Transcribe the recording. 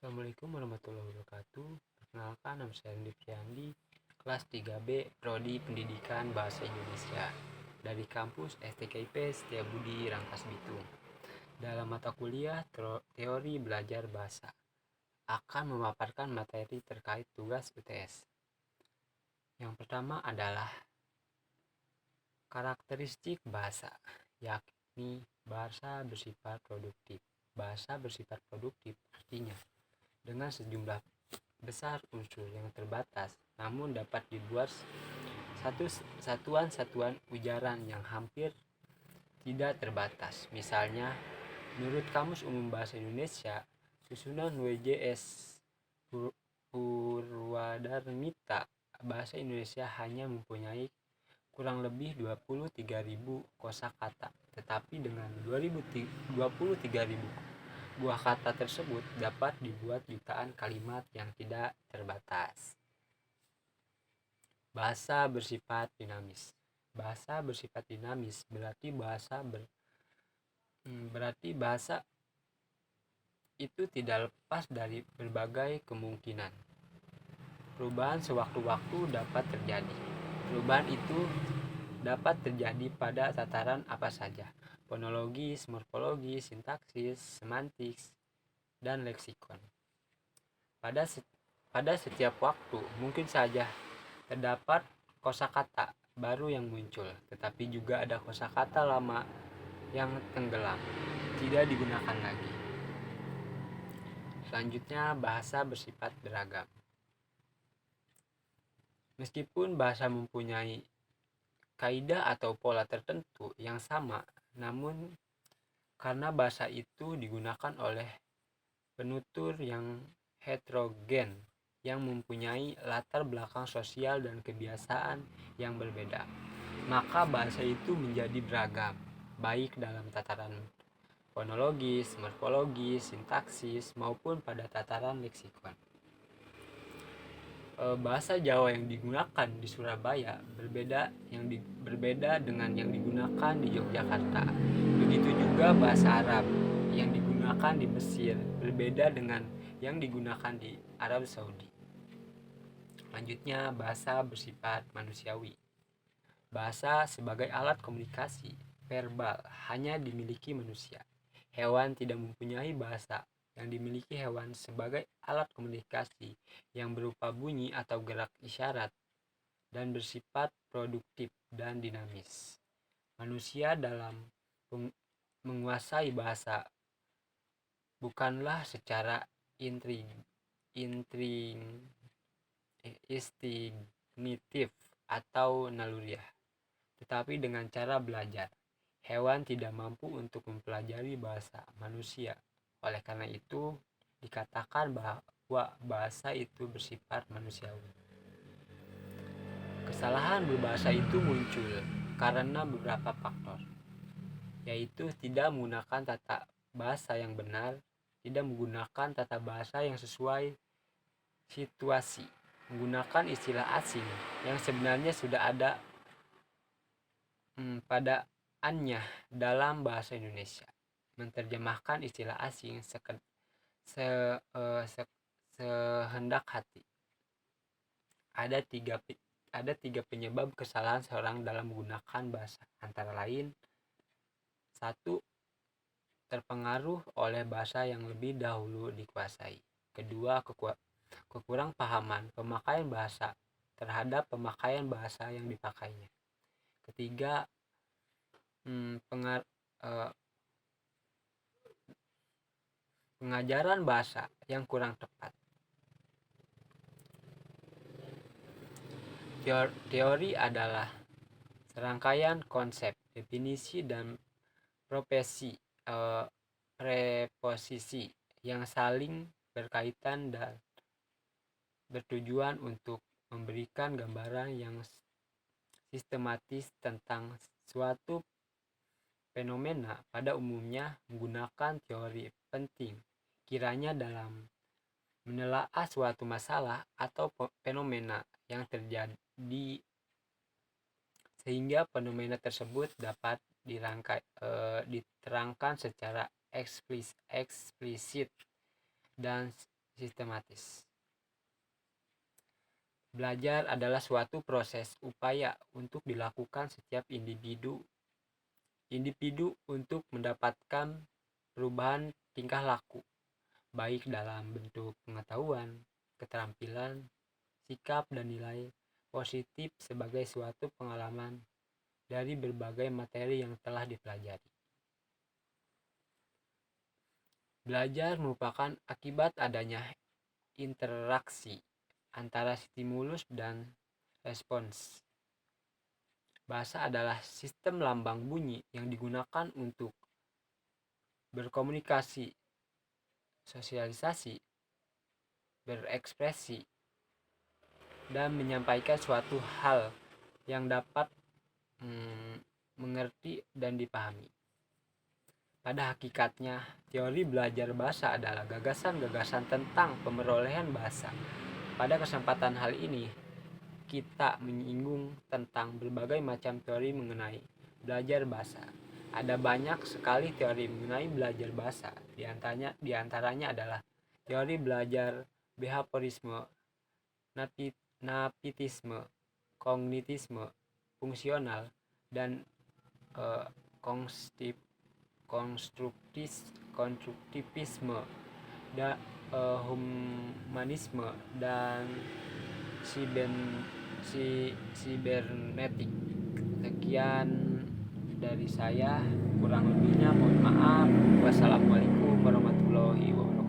Assalamualaikum warahmatullahi wabarakatuh. Perkenalkan, nama saya Andi Priandi, kelas 3B, Prodi Pendidikan Bahasa Indonesia dari kampus STKIP Setiabudi Rangkas Bitung. Dalam mata kuliah teori belajar bahasa akan memaparkan materi terkait tugas UTS. Yang pertama adalah karakteristik bahasa, yakni bahasa bersifat produktif. Bahasa bersifat produktif artinya dengan sejumlah besar unsur yang terbatas, namun dapat dibuat satuan-satuan ujaran yang hampir tidak terbatas. Misalnya, menurut Kamus Umum Bahasa Indonesia, susunan WJS Purwadarmita, bahasa Indonesia hanya mempunyai kurang lebih 23.000 kosakata, tetapi dengan 23.000 buah kata tersebut dapat dibuat jutaan kalimat yang tidak terbatas. Bahasa bersifat dinamis. Bahasa bersifat dinamis berarti bahasa itu tidak lepas dari berbagai kemungkinan. Perubahan sewaktu-waktu dapat terjadi. Perubahan itu dapat terjadi pada tataran apa saja: fonologis, morfologis, sintaksis, semantik, dan leksikon. Pada setiap waktu mungkin saja terdapat kosakata baru yang muncul, tetapi juga ada kosakata lama yang tenggelam, tidak digunakan lagi. Selanjutnya, bahasa bersifat beragam. Meskipun bahasa mempunyai kaidah atau pola tertentu yang sama, namun karena bahasa itu digunakan oleh penutur yang heterogen, yang mempunyai latar belakang sosial dan kebiasaan yang berbeda, maka bahasa itu menjadi beragam, baik dalam tataran fonologis, morfologis, sintaksis, maupun pada tataran leksikon. Bahasa Jawa yang digunakan di Surabaya berbeda dengan yang digunakan di Yogyakarta. Begitu juga bahasa Arab yang digunakan di Mesir berbeda dengan yang digunakan di Arab Saudi. Selanjutnya, bahasa bersifat manusiawi. Bahasa sebagai alat komunikasi verbal hanya dimiliki manusia. Hewan tidak mempunyai bahasa. Yang dimiliki hewan sebagai alat komunikasi yang berupa bunyi atau gerak isyarat dan bersifat produktif dan dinamis. Manusia dalam menguasai bahasa bukanlah secara instintif atau naluriah, tetapi dengan cara belajar. Hewan tidak mampu untuk mempelajari bahasa manusia. Oleh karena itu, dikatakan bahwa bahasa itu bersifat manusiawi. Kesalahan berbahasa itu muncul karena beberapa faktor, yaitu tidak menggunakan tata bahasa yang benar, tidak menggunakan tata bahasa yang sesuai situasi, menggunakan istilah asing yang sebenarnya sudah ada padaannya dalam bahasa Indonesia, menerjemahkan istilah asing sehendak hati. Ada tiga penyebab kesalahan seorang dalam menggunakan bahasa, antara lain: 1. Terpengaruh oleh bahasa yang lebih dahulu dikuasai. 2. Kekurang pahaman pemakaian bahasa terhadap pemakaian bahasa yang dipakainya. 3. Pengajaran bahasa yang kurang tepat. Teori adalah serangkaian konsep, definisi, dan preposisi yang saling berkaitan dan bertujuan untuk memberikan gambaran yang sistematis tentang suatu fenomena. Pada umumnya menggunakan teori penting kiranya dalam menelaah suatu masalah atau fenomena yang terjadi, sehingga fenomena tersebut dapat diterangkan secara eksplisit dan sistematis. Belajar adalah suatu proses upaya untuk dilakukan setiap individu untuk mendapatkan perubahan tingkah laku, baik dalam bentuk pengetahuan, keterampilan, sikap, dan nilai positif sebagai suatu pengalaman dari berbagai materi yang telah dipelajari. Belajar merupakan akibat adanya interaksi antara stimulus dan respons. Bahasa adalah sistem lambang bunyi yang digunakan untuk berkomunikasi, sosialisasi, berekspresi, dan menyampaikan suatu hal yang dapat mengerti dan dipahami. Pada hakikatnya, teori belajar bahasa adalah gagasan-gagasan tentang pemerolehan bahasa. Pada kesempatan hal ini, kita menyinggung tentang berbagai macam teori mengenai belajar bahasa. Ada banyak sekali teori mengenai belajar bahasa. Di antaranya adalah teori belajar behaviorisme, napitisme, kognitisme, fungsional, dan konstruktivisme, humanisme, dan sibernetik. Sekian dari saya, kurang lebihnya mohon maaf. Wassalamualaikum warahmatullahi wabarakatuh.